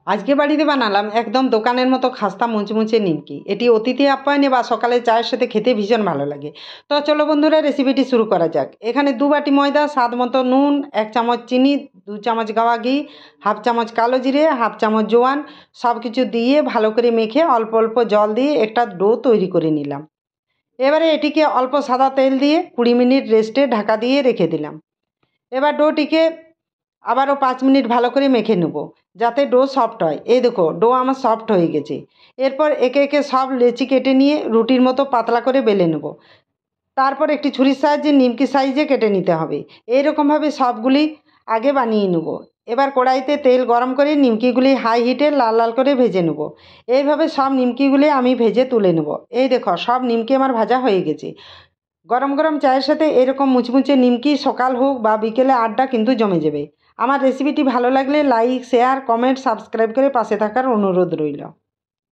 আজকে বাড়িতে বানালাম একদম দোকানের মতো খাস্তা মুচমুচে নিমকি। এটি অতিথি আপ্যায়নে বা সকালে চায়ের সাথে খেতে ভীষণ ভালো লাগে। তো চলো বন্ধুরা, রেসিপিটি শুরু করা যাক। এখানে 2 বাটি ময়দা, স্বাদ মতো নুন, 1 চামচ চিনি, 2 চামচ গাওয়া ঘি, হাফ চামচ কালো জিরে, হাফ চামচ জোয়ান, সব কিছু দিয়ে ভালো করে মেখে অল্প অল্প জল দিয়ে একটা ডো তৈরি করে নিলাম। এবারে এটিকে অল্প সাদা তেল দিয়ে 20 মিনিট রেস্টে ঢাকা দিয়ে রেখে দিলাম। এবার ডোটিকে আবারও 5 মিনিট ভালো করে মেখে নেব, যাতে ডো সফট হয়। এই দেখো, ডো আমার সফট হয়ে গেছে। এরপর একে একে সব লেচি কেটে নিয়ে রুটির মতো পাতলা করে বেলে নেব। তারপর একটি ছুরির সাহায্যে নিমকি সাইজে কেটে নিতে হবে। এইরকমভাবে সবগুলি আগে বানিয়ে নেব। এবার কড়াইতে তেল গরম করে নিমকিগুলি হাই হিটে লাল লাল করে ভেজে নেব। এইভাবে সব নিমকিগুলি আমি ভেজে তুলে নেব। এই দেখো, সব নিমকি আমার ভাজা হয়ে গেছে। গরম গরম চায়ের সাথে এরকম মুচমুচে নিমকি সকাল হোক বা বিকেলে আড্ডা কিন্তু জমে যাবে। আমার রেসিপিটি ভালো লাগলে লাইক, শেয়ার, কমেন্ট, সাবস্ক্রাইব করে পাশে থাকার অনুরোধ রইল।